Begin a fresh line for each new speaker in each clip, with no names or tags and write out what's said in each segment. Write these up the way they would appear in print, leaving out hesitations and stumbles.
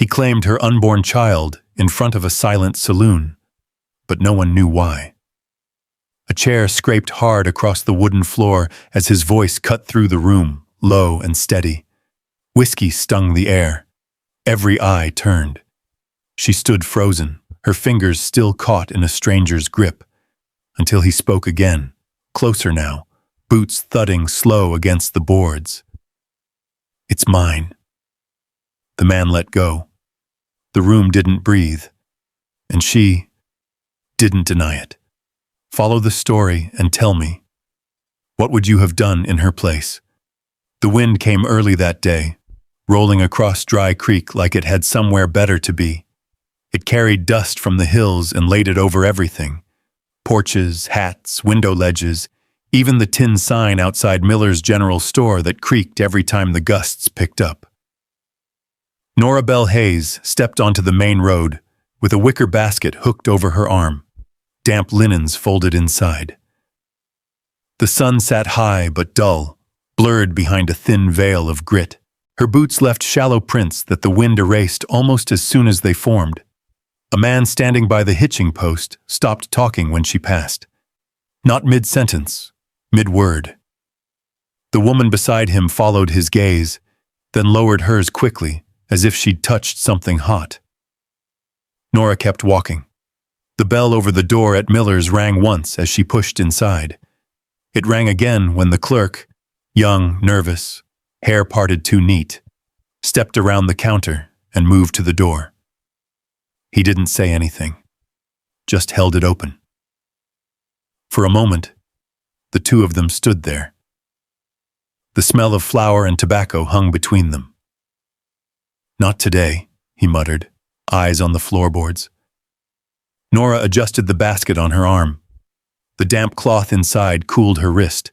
He claimed her unborn child in front of a silent saloon, but no one knew why. A chair scraped hard across the wooden floor as his voice cut through the room, low and steady. Whiskey stung the air. Every eye turned. She stood frozen, her fingers still caught in a stranger's grip, until he spoke again, closer now, boots thudding slow against the boards. "It's mine." The man let go. The room didn't breathe, and she didn't deny it. "Follow the story and tell me. What would you have done in her place?" The wind came early that day, rolling across Dry Creek like it had somewhere better to be. It carried dust from the hills and laid it over everything. Porches, hats, window ledges, even the tin sign outside Miller's General Store that creaked every time the gusts picked up. Nora Bell Hayes stepped onto the main road with a wicker basket hooked over her arm, damp linens folded inside. The sun sat high but dull, blurred behind a thin veil of grit. Her boots left shallow prints that the wind erased almost as soon as they formed. A man standing by the hitching post stopped talking when she passed. Not mid-sentence, mid-word. The woman beside him followed his gaze, then lowered hers quickly, as if she'd touched something hot. Nora kept walking. The bell over the door at Miller's rang once as she pushed inside. It rang again when the clerk, young, nervous, hair parted too neat, stepped around the counter and moved to the door. He didn't say anything, just held it open. For a moment, the two of them stood there. The smell of flour and tobacco hung between them. "Not today," he muttered, eyes on the floorboards. Nora adjusted the basket on her arm. The damp cloth inside cooled her wrist.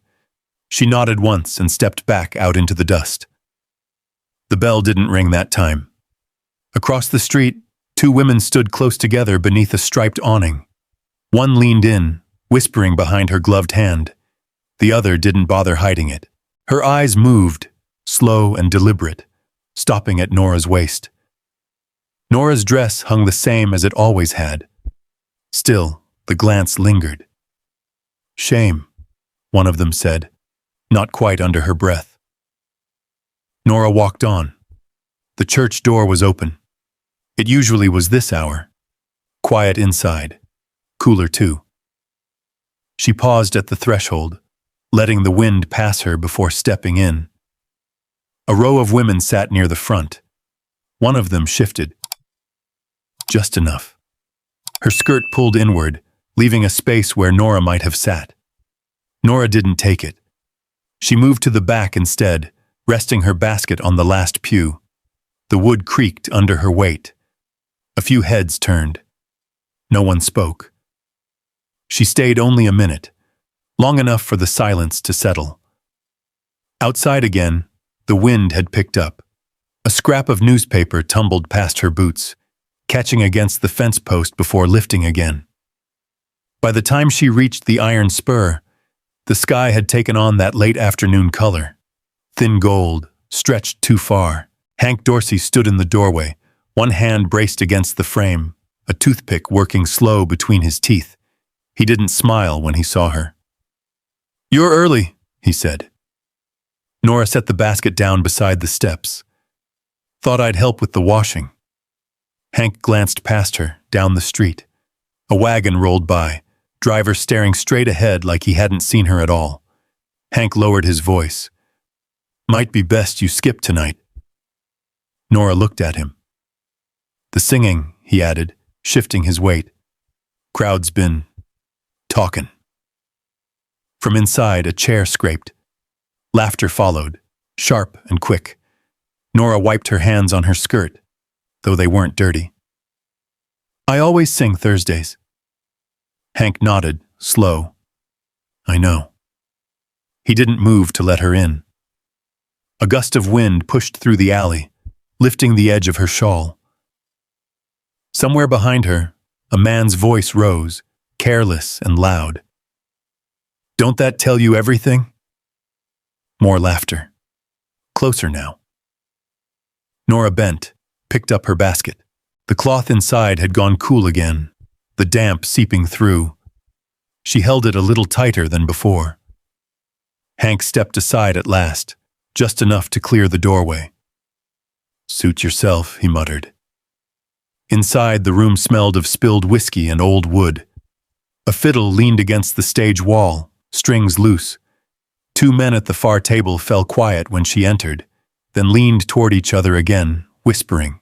She nodded once and stepped back out into the dust. The bell didn't ring that time. Across the street, two women stood close together beneath a striped awning. One leaned in, whispering behind her gloved hand. The other didn't bother hiding it. Her eyes moved, slow and deliberate, stopping at Nora's waist. Nora's dress hung the same as it always had. Still, the glance lingered. "Shame," one of them said, not quite under her breath. Nora walked on. The church door was open. It usually was this hour. Quiet inside. Cooler too. She paused at the threshold, letting the wind pass her before stepping in. A row of women sat near the front. One of them shifted. Just enough. Her skirt pulled inward, leaving a space where Nora might have sat. Nora didn't take it. She moved to the back instead, resting her basket on the last pew. The wood creaked under her weight. A few heads turned. No one spoke. She stayed only a minute, long enough for the silence to settle. Outside again, the wind had picked up. A scrap of newspaper tumbled past her boots, catching against the fence post before lifting again. By the time she reached the iron spur, the sky had taken on that late afternoon color. Thin gold, stretched too far. Hank Dorsey stood in the doorway, one hand braced against the frame, a toothpick working slow between his teeth. He didn't smile when he saw her. "You're early," he said. Nora set the basket down beside the steps. "Thought I'd help with the washing." Hank glanced past her, down the street. A wagon rolled by, driver staring straight ahead like he hadn't seen her at all. Hank lowered his voice. "Might be best you skip tonight." Nora looked at him. "The singing," he added, shifting his weight. "Crowd's been talkin'." From inside, a chair scraped. Laughter followed, sharp and quick. Nora wiped her hands on her skirt, though they weren't dirty. "I always sing Thursdays." Hank nodded, slow. "I know." He didn't move to let her in. A gust of wind pushed through the alley, lifting the edge of her shawl. Somewhere behind her, a man's voice rose, careless and loud. "Don't that tell you everything?" More laughter. Closer now. Nora bent, picked up her basket. The cloth inside had gone cool again, the damp seeping through. She held it a little tighter than before. Hank stepped aside at last, just enough to clear the doorway. "Suit yourself," he muttered. Inside, the room smelled of spilled whiskey and old wood. A fiddle leaned against the stage wall, strings loose. Two men at the far table fell quiet when she entered, then leaned toward each other again, whispering.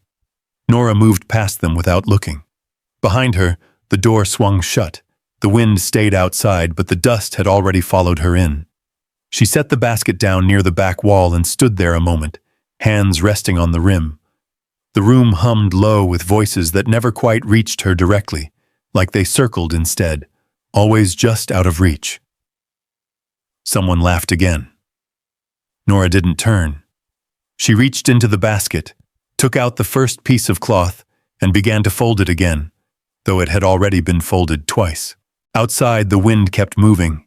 Nora moved past them without looking. Behind her, the door swung shut. The wind stayed outside, but the dust had already followed her in. She set the basket down near the back wall and stood there a moment, hands resting on the rim. The room hummed low with voices that never quite reached her directly, like they circled instead, always just out of reach. Someone laughed again. Nora didn't turn. She reached into the basket, took out the first piece of cloth, and began to fold it again, though it had already been folded twice. Outside, the wind kept moving,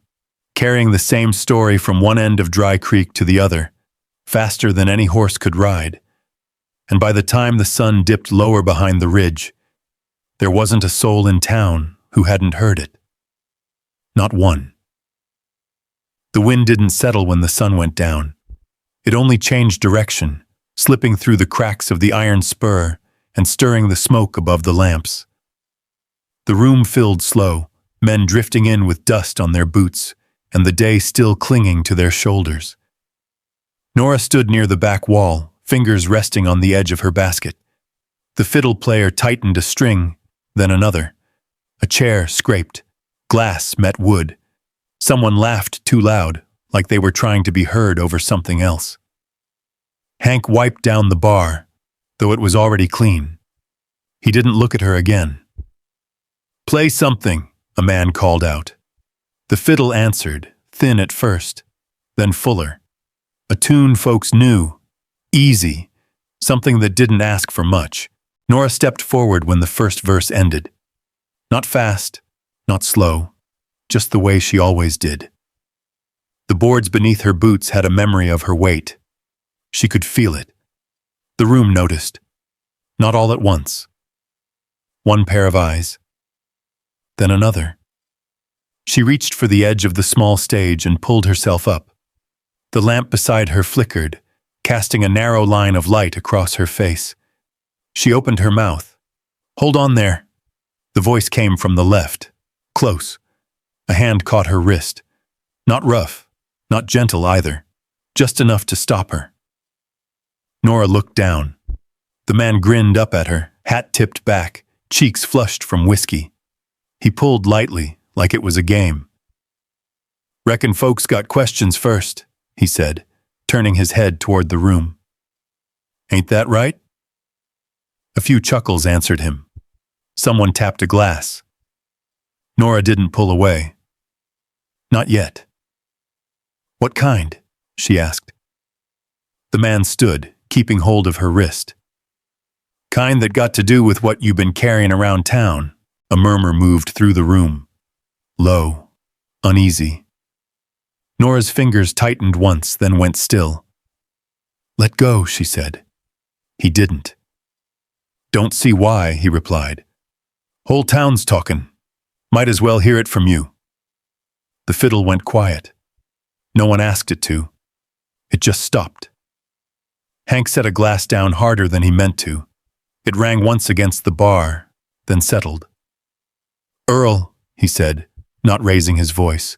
carrying the same story from one end of Dry Creek to the other, faster than any horse could ride. And by the time the sun dipped lower behind the ridge, there wasn't a soul in town who hadn't heard it. Not one. The wind didn't settle when the sun went down. It only changed direction, slipping through the cracks of the iron spur and stirring the smoke above the lamps. The room filled slow, men drifting in with dust on their boots, and the day still clinging to their shoulders. Nora stood near the back wall, fingers resting on the edge of her basket. The fiddle player tightened a string, then another. A chair scraped. Glass met wood. Someone laughed too loud, like they were trying to be heard over something else. Hank wiped down the bar, though it was already clean. He didn't look at her again. "Play something," a man called out. The fiddle answered, thin at first, then fuller. A tune folks knew, easy, something that didn't ask for much. Nora stepped forward when the first verse ended. Not fast, not slow, just the way she always did. The boards beneath her boots had a memory of her weight. She could feel it. The room noticed. Not all at once. One pair of eyes. Then another. She reached for the edge of the small stage and pulled herself up. The lamp beside her flickered, casting a narrow line of light across her face. She opened her mouth. "Hold on there." The voice came from the left, close. A hand caught her wrist. Not rough, not gentle either, just enough to stop her. Nora looked down. The man grinned up at her, hat tipped back, cheeks flushed from whiskey. He pulled lightly, like it was a game. "Reckon folks got questions first," he said, turning his head toward the room. "Ain't that right?" A few chuckles answered him. Someone tapped a glass. Nora didn't pull away. Not yet. "What kind?" she asked. The man stood, keeping hold of her wrist. "Kind that got to do with what you've been carrying around town." A murmur moved through the room. Low, uneasy. Nora's fingers tightened once, then went still. "Let go," she said. He didn't. "Don't see why," he replied. "Whole town's talkin'. Might as well hear it from you." The fiddle went quiet. No one asked it to. It just stopped. Hank set a glass down harder than he meant to. It rang once against the bar, then settled. "Earl," he said, not raising his voice.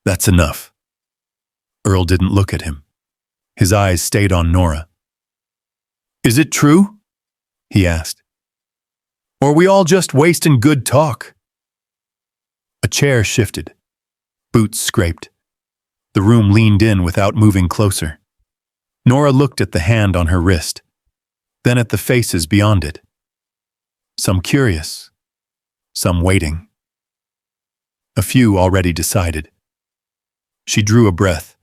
"That's enough." Earl didn't look at him. His eyes stayed on Nora. "Is it true?" he asked. "Or are we all just wasting good talk?" A chair shifted. Boots scraped. The room leaned in without moving closer. Nora looked at the hand on her wrist, then at the faces beyond it. Some curious, some waiting. A few already decided. She drew a breath.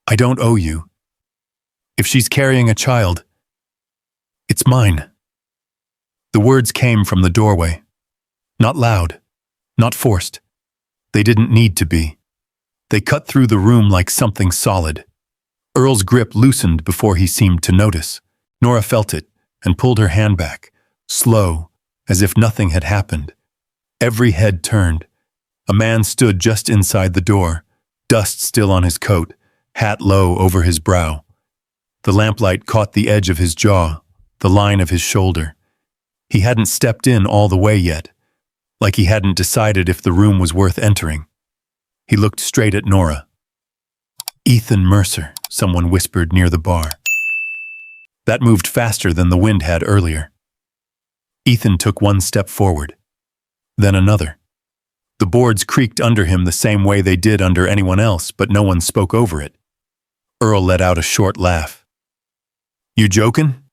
"I don't owe you. If she's carrying a child, it's mine." The words came from the doorway. Not loud, not forced. They didn't need to be. They cut through the room like something solid. Earl's grip loosened before he seemed to notice. Nora felt it, and pulled her hand back, slow, as if nothing had happened. Every head turned. A man stood just inside the door, dust still on his coat, hat low over his brow. The lamplight caught the edge of his jaw, the line of his shoulder. He hadn't stepped in all the way yet, like he hadn't decided if the room was worth entering. He looked straight at Nora. "Ethan Mercer," someone whispered near the bar. That moved faster than the wind had earlier. Ethan took one step forward, then another. The boards creaked under him the same way they did under anyone else, but no one spoke over it. Earl let out a short laugh. "You jokin'?"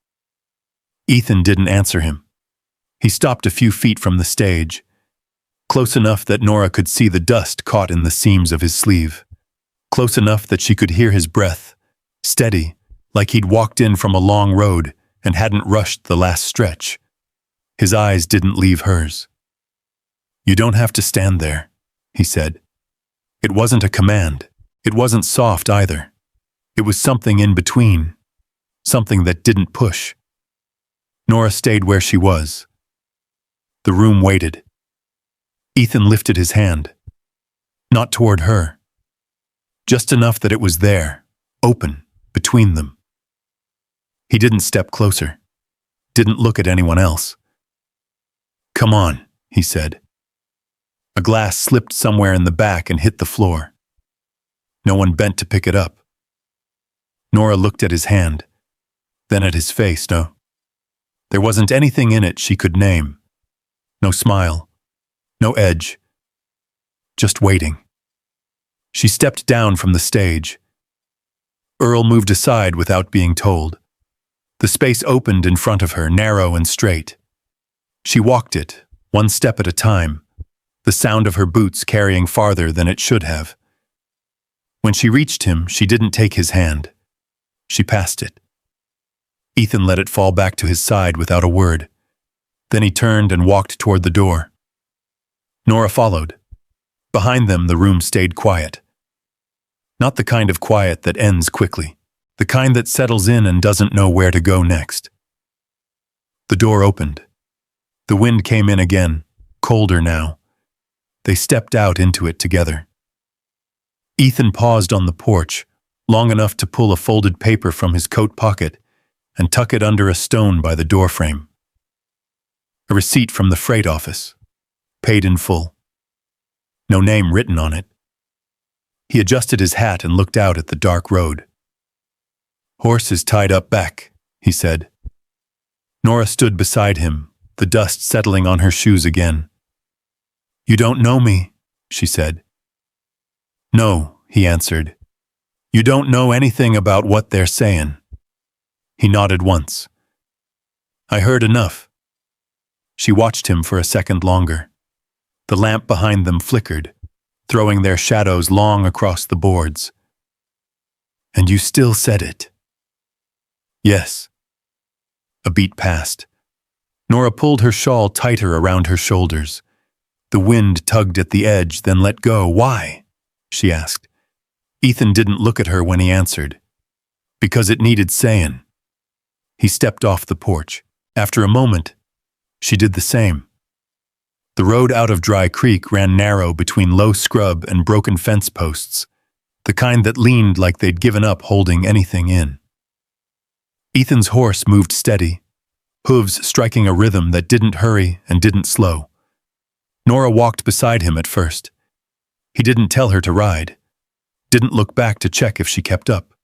Ethan didn't answer him. He stopped a few feet from the stage, close enough that Nora could see the dust caught in the seams of his sleeve, close enough that she could hear his breath, steady, like he'd walked in from a long road and hadn't rushed the last stretch. His eyes didn't leave hers. "You don't have to stand there," he said. It wasn't a command. It wasn't soft either. It was something in between, something that didn't push. Nora stayed where she was. The room waited. Ethan lifted his hand. Not toward her. Just enough that it was there, open, between them. He didn't step closer. Didn't look at anyone else. "Come on," he said. A glass slipped somewhere in the back and hit the floor. No one bent to pick it up. Nora looked at his hand, then at his face. No. There wasn't anything in it she could name. No smile. No edge. Just waiting. She stepped down from the stage. Earl moved aside without being told. The space opened in front of her, narrow and straight. She walked it, one step at a time, the sound of her boots carrying farther than it should have. When she reached him, she didn't take his hand. She passed it. Ethan let it fall back to his side without a word. Then he turned and walked toward the door. Nora followed. Behind them, the room stayed quiet. Not the kind of quiet that ends quickly, the kind that settles in and doesn't know where to go next. The door opened. The wind came in again, colder now. They stepped out into it together. Ethan paused on the porch, long enough to pull a folded paper from his coat pocket and tuck it under a stone by the doorframe. A receipt from the freight office, paid in full. No name written on it. He adjusted his hat and looked out at the dark road. "Horse is tied up back," he said. Nora stood beside him, the dust settling on her shoes again. "You don't know me," she said. "No," he answered. "You don't know anything about what they're saying." He nodded once. "I heard enough." She watched him for a second longer. The lamp behind them flickered, throwing their shadows long across the boards. "And you still said it?" "Yes." A beat passed. Nora pulled her shawl tighter around her shoulders. The wind tugged at the edge, then let go. "Why?" she asked. Ethan didn't look at her when he answered. "Because it needed saying." He stepped off the porch. After a moment, she did the same. The road out of Dry Creek ran narrow between low scrub and broken fence posts, the kind that leaned like they'd given up holding anything in. Ethan's horse moved steady, hooves striking a rhythm that didn't hurry and didn't slow. Nora walked beside him at first. He didn't tell her to ride, didn't look back to check if she kept up.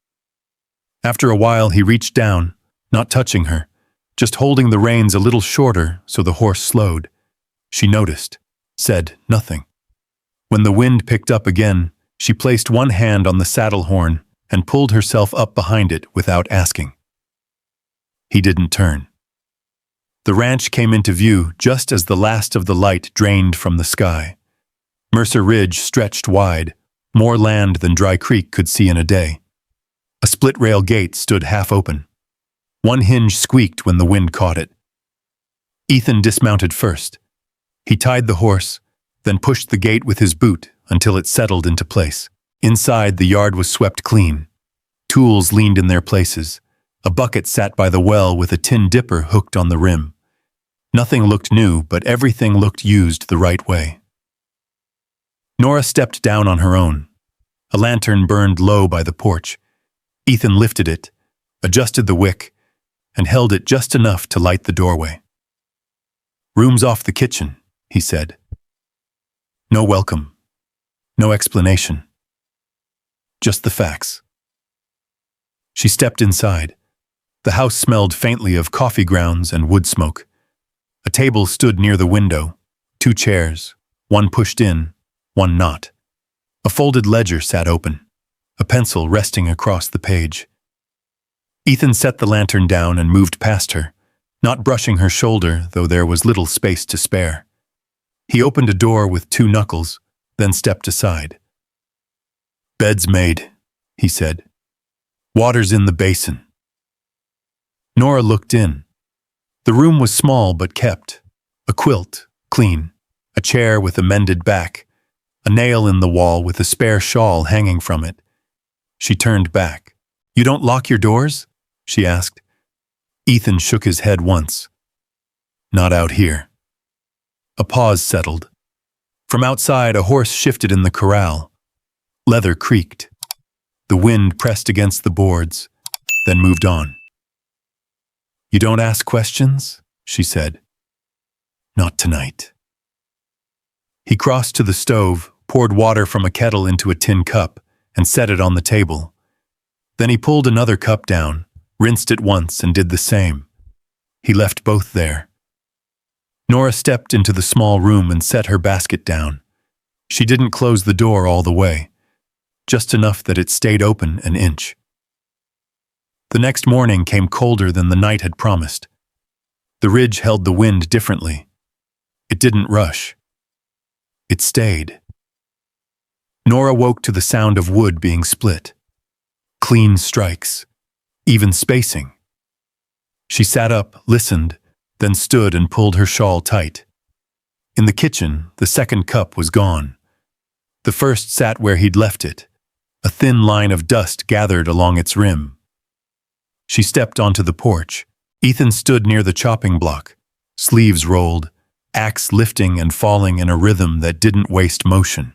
After a while, he reached down, not touching her, just holding the reins a little shorter so the horse slowed. She noticed, said nothing. When the wind picked up again, she placed one hand on the saddle horn and pulled herself up behind it without asking. He didn't turn. The ranch came into view just as the last of the light drained from the sky. Mercer Ridge stretched wide, more land than Dry Creek could see in a day. A split-rail gate stood half open. One hinge squeaked when the wind caught it. Ethan dismounted first. He tied the horse, then pushed the gate with his boot until it settled into place. Inside, the yard was swept clean. Tools leaned in their places. A bucket sat by the well with a tin dipper hooked on the rim. Nothing looked new, but everything looked used the right way. Nora stepped down on her own. A lantern burned low by the porch. Ethan lifted it, adjusted the wick, and held it just enough to light the doorway. "Room's off the kitchen," he said. "No welcome. No explanation. Just the facts." She stepped inside. The house smelled faintly of coffee grounds and wood smoke. A table stood near the window, 2 chairs, one pushed in, one not. A folded ledger sat open, a pencil resting across the page. Ethan set the lantern down and moved past her, not brushing her shoulder, though there was little space to spare. He opened a door with 2 knuckles, then stepped aside. "Bed's made," he said. "Water's in the basin." Nora looked in. The room was small but kept. A quilt, clean. A chair with a mended back. A nail in the wall with a spare shawl hanging from it. She turned back. "You don't lock your doors?" she asked. Ethan shook his head once. "Not out here." A pause settled. From outside, a horse shifted in the corral. Leather creaked. The wind pressed against the boards, then moved on. "You don't ask questions?" she said. "Not tonight." He crossed to the stove, poured water from a kettle into a tin cup, and set it on the table. Then he pulled another cup down, rinsed it once, and did the same. He left both there. Nora stepped into the small room and set her basket down. She didn't close the door all the way, just enough that it stayed open an inch. The next morning came colder than the night had promised. The ridge held the wind differently. It didn't rush. It stayed. Nora woke to the sound of wood being split. Clean strikes. Even spacing. She sat up, listened, then stood and pulled her shawl tight. In the kitchen, the second cup was gone. The first sat where he'd left it. A thin line of dust gathered along its rim. She stepped onto the porch. Ethan stood near the chopping block, sleeves rolled, axe lifting and falling in a rhythm that didn't waste motion.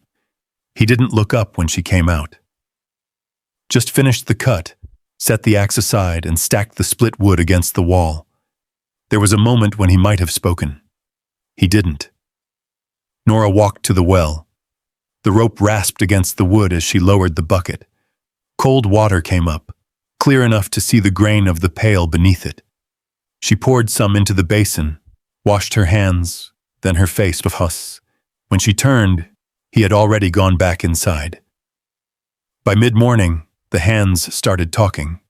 He didn't look up when she came out. Just finished the cut, set the axe aside, and stacked the split wood against the wall. There was a moment when he might have spoken. He didn't. Nora walked to the well. The rope rasped against the wood as she lowered the bucket. Cold water came up, clear enough to see the grain of the pail beneath it. She poured some into the basin, washed her hands, then her face with Huss. When she turned, he had already gone back inside. By mid-morning, the hands started talking.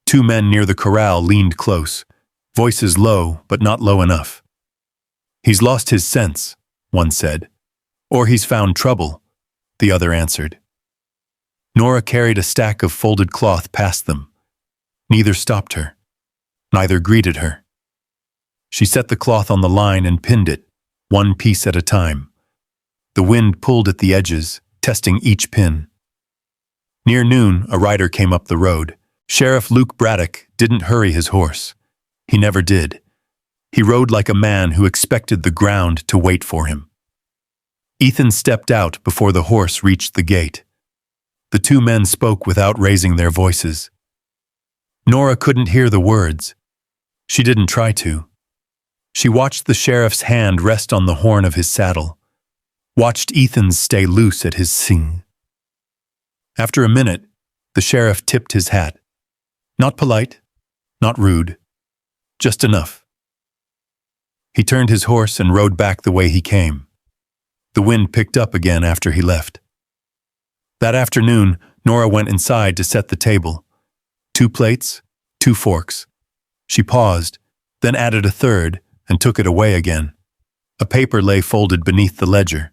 2 men near the corral leaned close, voices low but not low enough. "He's lost his sense," one said. "Or he's found trouble," the other answered. Nora carried a stack of folded cloth past them. Neither stopped her. Neither greeted her. She set the cloth on the line and pinned it, 1 piece at a time. The wind pulled at the edges, testing each pin. Near noon, a rider came up the road. Sheriff Luke Braddock didn't hurry his horse. He never did. He rode like a man who expected the ground to wait for him. Ethan stepped out before the horse reached the gate. The 2 men spoke without raising their voices. Nora couldn't hear the words. She didn't try to. She watched the sheriff's hand rest on the horn of his saddle, watched Ethan's stay loose at his sing. After a minute, the sheriff tipped his hat. Not polite, not rude, just enough. He turned his horse and rode back the way he came. The wind picked up again after he left. That afternoon, Nora went inside to set the table. 2 plates, 2 forks. She paused, then added a third and took it away again. A paper lay folded beneath the ledger.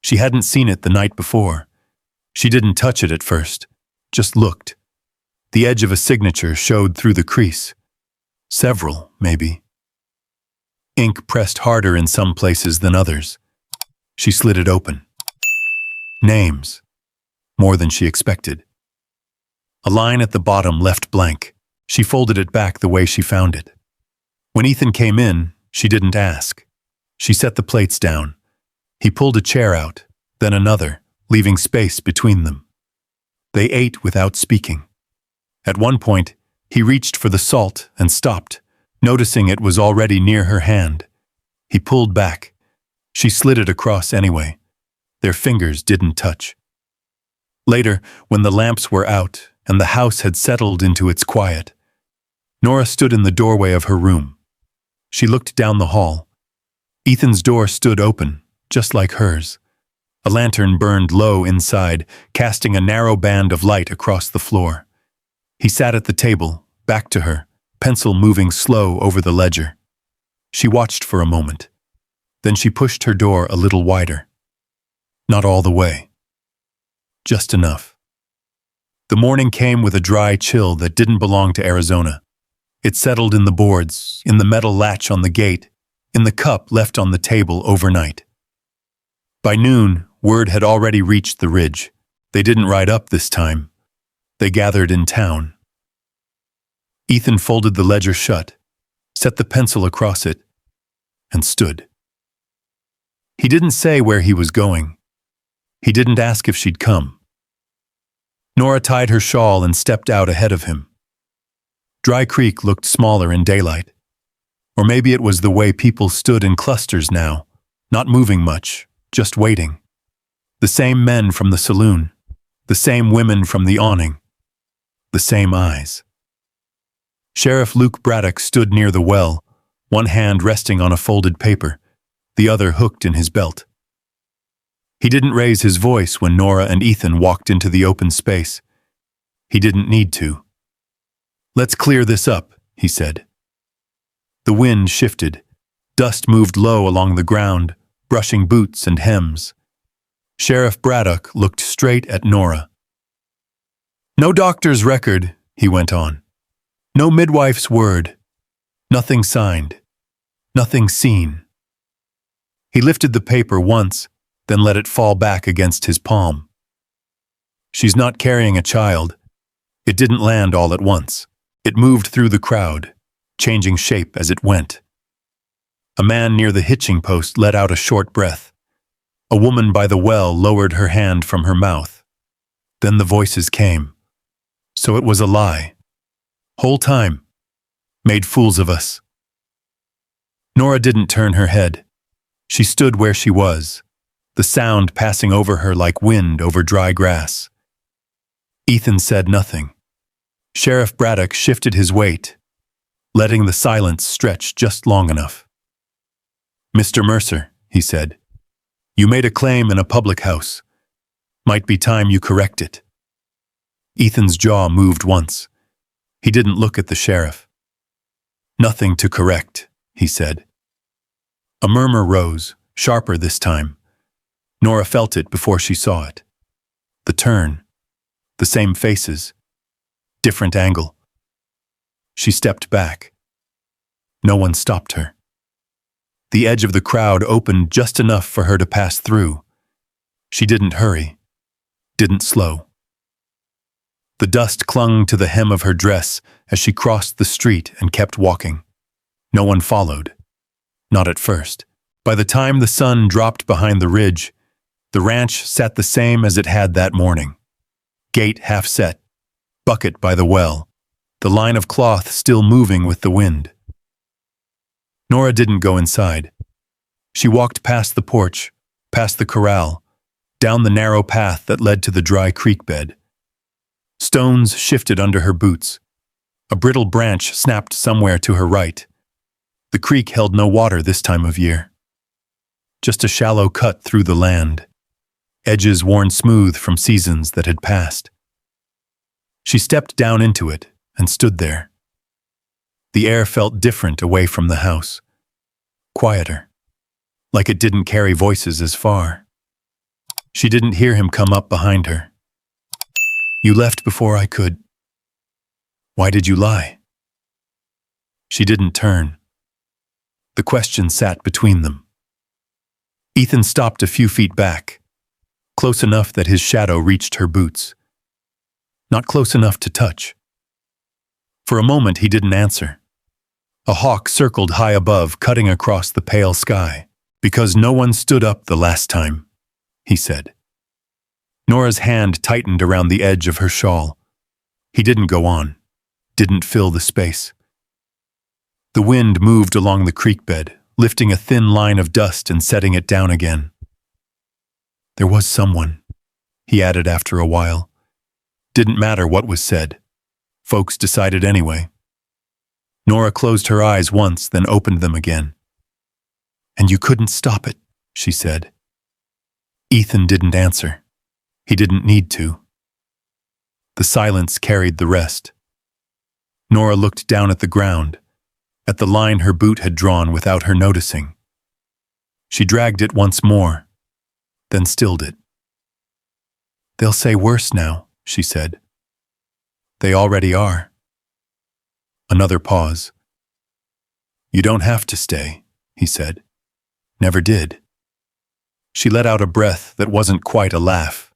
She hadn't seen it the night before. She didn't touch it at first, just looked. The edge of a signature showed through the crease. Several, maybe. Ink pressed harder in some places than others. She slid it open. Names. More than she expected. A line at the bottom left blank. She folded it back the way she found it. When Ethan came in, she didn't ask. She set the plates down. He pulled a chair out, then another, leaving space between them. They ate without speaking. At one point, he reached for the salt and stopped, noticing it was already near her hand. He pulled back. She slid it across anyway. Their fingers didn't touch. Later, when the lamps were out and the house had settled into its quiet, Nora stood in the doorway of her room. She looked down the hall. Ethan's door stood open, just like hers. A lantern burned low inside, casting a narrow band of light across the floor. He sat at the table, back to her, pencil moving slow over the ledger. She watched for a moment. Then she pushed her door a little wider. Not all the way. Just enough. The morning came with a dry chill that didn't belong to Arizona. It settled in the boards, in the metal latch on the gate, in the cup left on the table overnight. By noon, word had already reached the ridge. They didn't ride up this time. They gathered in town. Ethan folded the ledger shut, set the pencil across it, and stood. He didn't say where he was going. He didn't ask if she'd come. Nora tied her shawl and stepped out ahead of him. Dry Creek looked smaller in daylight. Or maybe it was the way people stood in clusters now, not moving much, just waiting. The same men from the saloon, the same women from the awning, the same eyes. Sheriff Luke Braddock stood near the well, one hand resting on a folded paper, the other hooked in his belt. He didn't raise his voice when Nora and Ethan walked into the open space. He didn't need to. "Let's clear this up," he said. The wind shifted. Dust moved low along the ground, brushing boots and hems. Sheriff Braddock looked straight at Nora. "No doctor's record," he went on. "No midwife's word. Nothing signed. Nothing seen." He lifted the paper once, then let it fall back against his palm. "She's not carrying a child." It didn't land all at once. It moved through the crowd, changing shape as it went. A man near the hitching post let out a short breath. A woman by the well lowered her hand from her mouth. Then the voices came. So it was a lie. Whole time. Made fools of us. Nora didn't turn her head. She stood where she was, the sound passing over her like wind over dry grass. Ethan said nothing. Sheriff Braddock shifted his weight, letting the silence stretch just long enough. "Mr. Mercer," he said, "you made a claim in a public house. Might be time you correct it." Ethan's jaw moved once. He didn't look at the sheriff. "Nothing to correct," he said. A murmur rose, sharper this time. Nora felt it before she saw it. The turn. The same faces. Different angle. She stepped back. No one stopped her. The edge of the crowd opened just enough for her to pass through. She didn't hurry. Didn't slow. The dust clung to the hem of her dress as she crossed the street and kept walking. No one followed. Not at first. By the time the sun dropped behind the ridge, the ranch sat the same as it had that morning. Gate half set, bucket by the well, the line of cloth still moving with the wind. Nora didn't go inside. She walked past the porch, past the corral, down the narrow path that led to the dry creek bed. Stones shifted under her boots. A brittle branch snapped somewhere to her right. The creek held no water this time of year. Just a shallow cut through the land, edges worn smooth from seasons that had passed. She stepped down into it and stood there. The air felt different away from the house, quieter, like it didn't carry voices as far. She didn't hear him come up behind her. "You left before I could. Why did you lie?" She didn't turn. The question sat between them. Ethan stopped a few feet back, close enough that his shadow reached her boots. Not close enough to touch. For a moment he didn't answer. A hawk circled high above, cutting across the pale sky. "Because no one stood up the last time," he said. Nora's hand tightened around the edge of her shawl. He didn't go on, didn't fill the space. The wind moved along the creek bed, lifting a thin line of dust and setting it down again. "There was someone," he added after a while. Didn't matter what was said. Folks decided anyway. Nora closed her eyes once, then opened them again. "And you couldn't stop it," she said. Ethan didn't answer. He didn't need to. The silence carried the rest. Nora looked down at the ground, at the line her boot had drawn without her noticing. She dragged it once more, then stilled it. "They'll say worse now," she said. "They already are." Another pause. "You don't have to stay," he said. "Never did." She let out a breath that wasn't quite a laugh.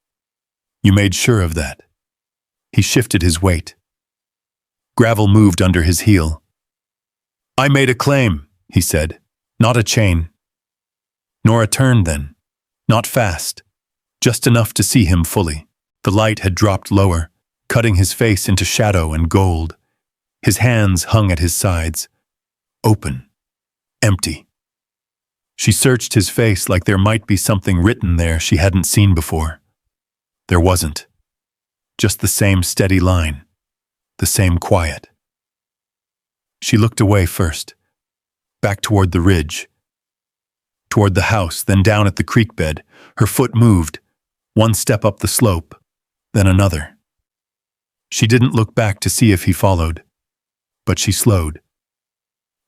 "You made sure of that." He shifted his weight. Gravel moved under his heel. "I made a claim," he said, "not a chain." Nora turned then, not fast, just enough to see him fully. The light had dropped lower, cutting his face into shadow and gold. His hands hung at his sides, open, empty. She searched his face like there might be something written there she hadn't seen before. There wasn't. Just the same steady line, the same quiet. She looked away first, back toward the ridge, toward the house, then down at the creek bed. Her foot moved, one step up the slope, then another. She didn't look back to see if he followed, but she slowed.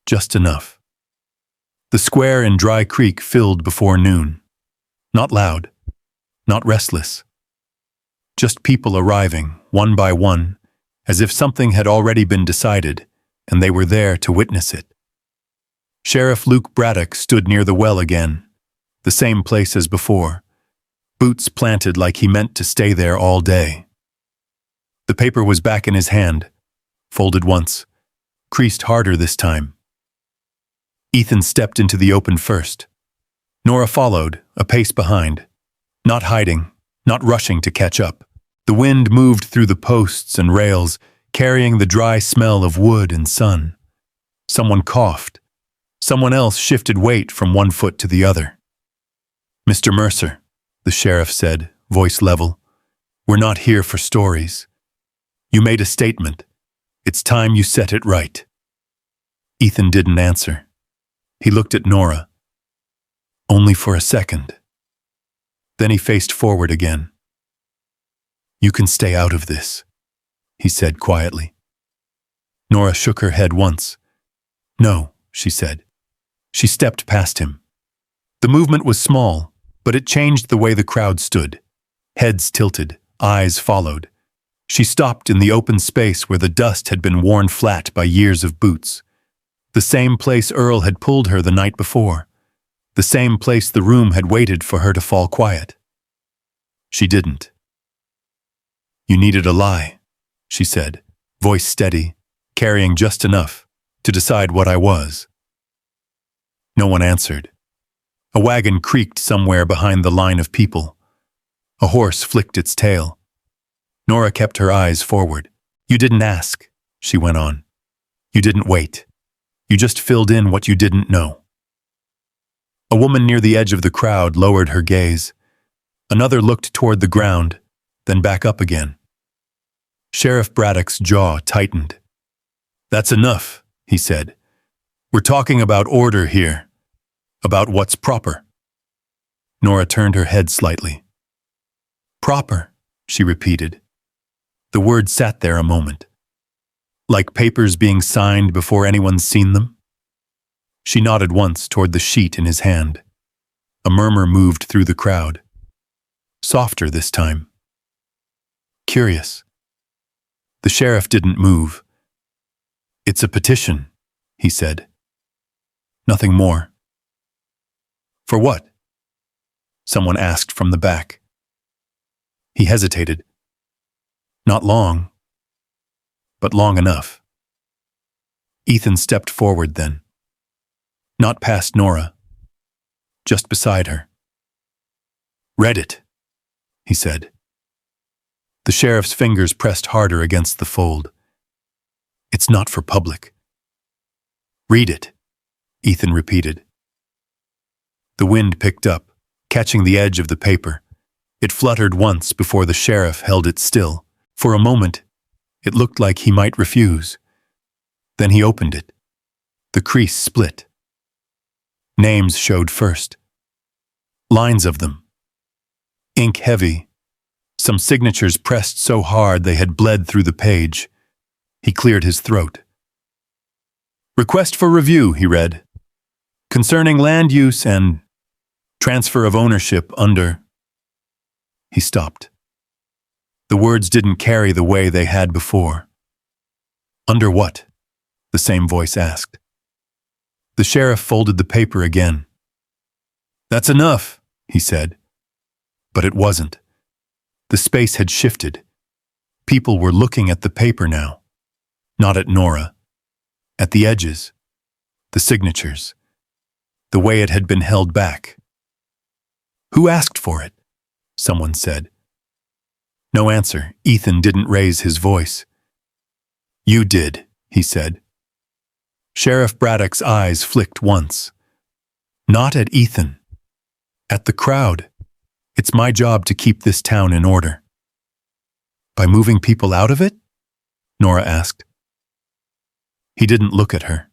Just enough. The square in Dry Creek filled before noon. Not loud, not restless. Just people arriving, one by one, as if something had already been decided, and they were there to witness it. Sheriff Luke Braddock stood near the well again, the same place as before, boots planted like he meant to stay there all day. The paper was back in his hand, folded once, creased harder this time. Ethan stepped into the open first. Nora followed, a pace behind, not hiding, not rushing to catch up. The wind moved through the posts and rails, carrying the dry smell of wood and sun. Someone coughed. Someone else shifted weight from one foot to the other. "Mr. Mercer," the sheriff said, voice level, "we're not here for stories. You made a statement. It's time you set it right." Ethan didn't answer. He looked at Nora. Only for a second. Then he faced forward again. "You can stay out of this," he said quietly. Nora shook her head once. "No," she said. She stepped past him. The movement was small, but it changed the way the crowd stood. Heads tilted, eyes followed. She stopped in the open space where the dust had been worn flat by years of boots. The same place Earl had pulled her the night before. The same place the room had waited for her to fall quiet. She didn't. "You needed a lie," she said, voice steady, carrying just enough to decide what I was. No one answered. A wagon creaked somewhere behind the line of people. A horse flicked its tail. Nora kept her eyes forward. "You didn't ask," she went on. "You didn't wait. You just filled in what you didn't know." A woman near the edge of the crowd lowered her gaze. Another looked toward the ground, then back up again. Sheriff Braddock's jaw tightened. "That's enough," he said. "We're talking about order here, about what's proper." Nora turned her head slightly. "Proper," she repeated. The word sat there a moment. Like papers being signed before anyone's seen them? She nodded once toward the sheet in his hand. A murmur moved through the crowd. Softer this time. Curious. The sheriff didn't move. "It's a petition," he said. "Nothing more." "For what?" someone asked from the back. He hesitated. "Not long, but long enough." Ethan stepped forward then. Not past Nora. Just beside her. "Read it," he said. The sheriff's fingers pressed harder against the fold. "It's not for public." "Read it," Ethan repeated. The wind picked up, catching the edge of the paper. It fluttered once before the sheriff held it still. For a moment, it looked like he might refuse. Then he opened it. The crease split. Names showed first. Lines of them. Ink heavy. Some signatures pressed so hard they had bled through the page. He cleared his throat. "Request for review," he read. "Concerning land use and transfer of ownership under..." He stopped. The words didn't carry the way they had before. "Under what?" the same voice asked. The sheriff folded the paper again. "That's enough," he said. But it wasn't. The space had shifted. People were looking at the paper now. Not at Nora. At the edges. The signatures. The way it had been held back. "Who asked for it?" someone said. No answer. Ethan didn't raise his voice. "You did," he said. Sheriff Braddock's eyes flicked once. Not at Ethan. At the crowd. "It's my job to keep this town in order." "By moving people out of it?" Nora asked. He didn't look at her.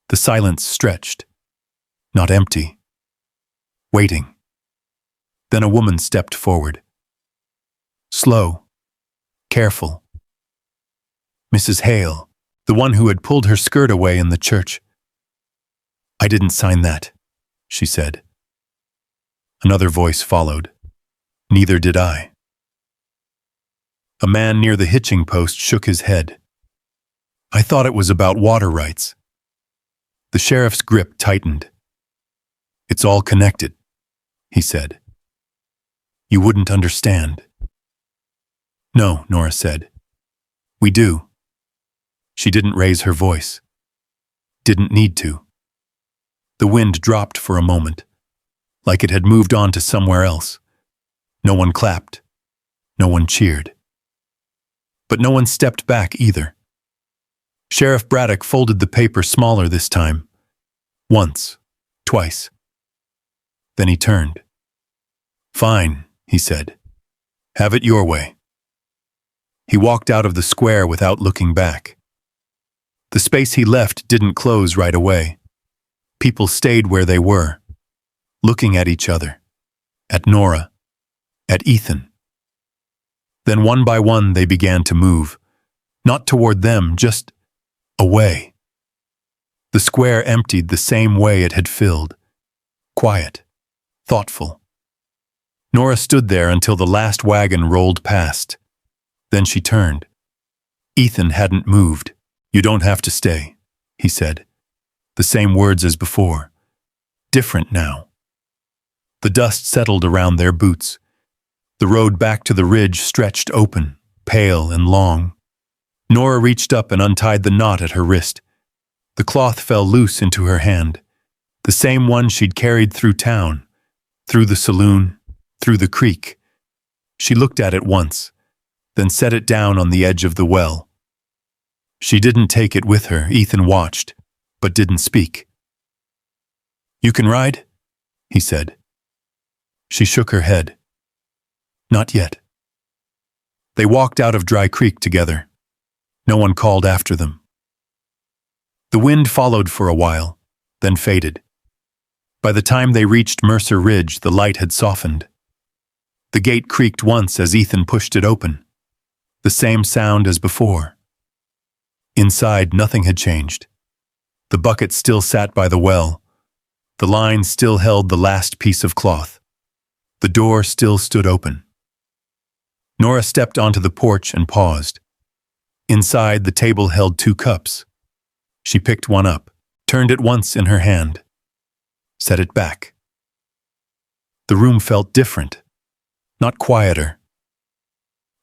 The silence stretched. Not empty. Waiting. Then a woman stepped forward. Slow. Careful. Mrs. Hale, the one who had pulled her skirt away in the church. "I didn't sign that," she said. Another voice followed. "Neither did I." A man near the hitching post shook his head. "I thought it was about water rights." The sheriff's grip tightened. "It's all connected," he said. "You wouldn't understand." "No," Nora said. "We do." She didn't raise her voice. Didn't need to. The wind dropped for a moment, like it had moved on to somewhere else. No one clapped. No one cheered. But no one stepped back either. Sheriff Braddock folded the paper smaller this time. Once. Twice. Then he turned. "Fine," he said. "Have it your way." He walked out of the square without looking back. The space he left didn't close right away. People stayed where they were, looking at each other, at Nora, at Ethan. Then one by one they began to move, not toward them, just away. The square emptied the same way it had filled, quiet, thoughtful. Nora stood there until the last wagon rolled past. Then she turned. Ethan hadn't moved. "You don't have to stay," he said. The same words as before. Different now. The dust settled around their boots. The road back to the ridge stretched open, pale and long. Nora reached up and untied the knot at her wrist. The cloth fell loose into her hand, the same one she'd carried through town, through the saloon, through the creek. She looked at it once, then set it down on the edge of the well. She didn't take it with her. Ethan watched, but didn't speak. "You can ride?" he said. She shook her head. "Not yet." They walked out of Dry Creek together. No one called after them. The wind followed for a while, then faded. By the time they reached Mercer Ridge, the light had softened. The gate creaked once as Ethan pushed it open. The same sound as before. Inside, nothing had changed. The bucket still sat by the well. The line still held the last piece of cloth. The door still stood open. Nora stepped onto the porch and paused. Inside, the table held 2 cups. She picked one up, turned it once in her hand, set it back. The room felt different, not quieter.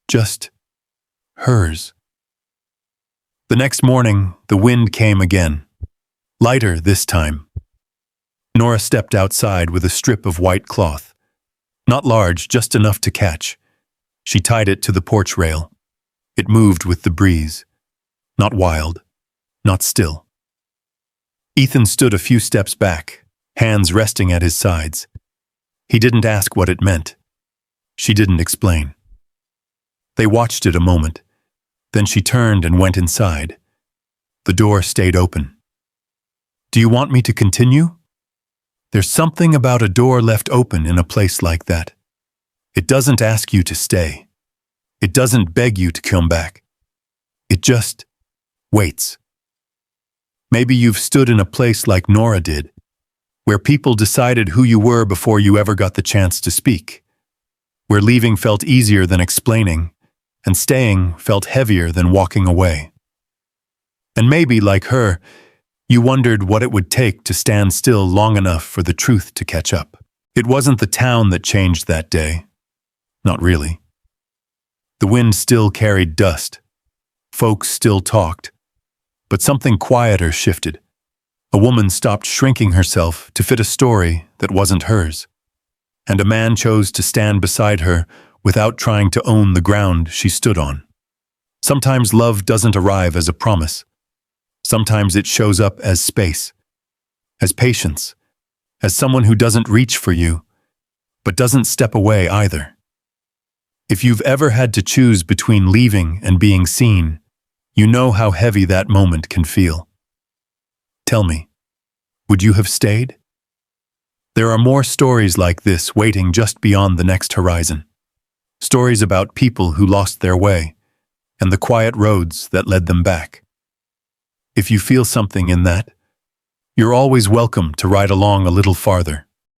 Just hers. The next morning, the wind came again. Lighter this time. Nora stepped outside with a strip of white cloth. Not large, just enough to catch. She tied it to the porch rail. It moved with the breeze. Not wild, not still. Ethan stood a few steps back, hands resting at his sides. He didn't ask what it meant. She didn't explain. They watched it a moment. Then she turned and went inside. The door stayed open. "Do you want me to continue?" There's something about a door left open in a place like that. It doesn't ask you to stay. It doesn't beg you to come back. It just waits. Maybe you've stood in a place like Nora did, where people decided who you were before you ever got the chance to speak, where leaving felt easier than explaining, and staying felt heavier than walking away. And maybe, like her, you wondered what it would take to stand still long enough for the truth to catch up. It wasn't the town that changed that day. Not really. The wind still carried dust. Folks still talked. But something quieter shifted. A woman stopped shrinking herself to fit a story that wasn't hers. And a man chose to stand beside her without trying to own the ground she stood on. Sometimes love doesn't arrive as a promise. Sometimes it shows up as space, as patience, as someone who doesn't reach for you, but doesn't step away either. If you've ever had to choose between leaving and being seen, you know how heavy that moment can feel. Tell me, would you have stayed? There are more stories like this waiting just beyond the next horizon. Stories about people who lost their way, and the quiet roads that led them back. If you feel something in that, you're always welcome to ride along a little farther.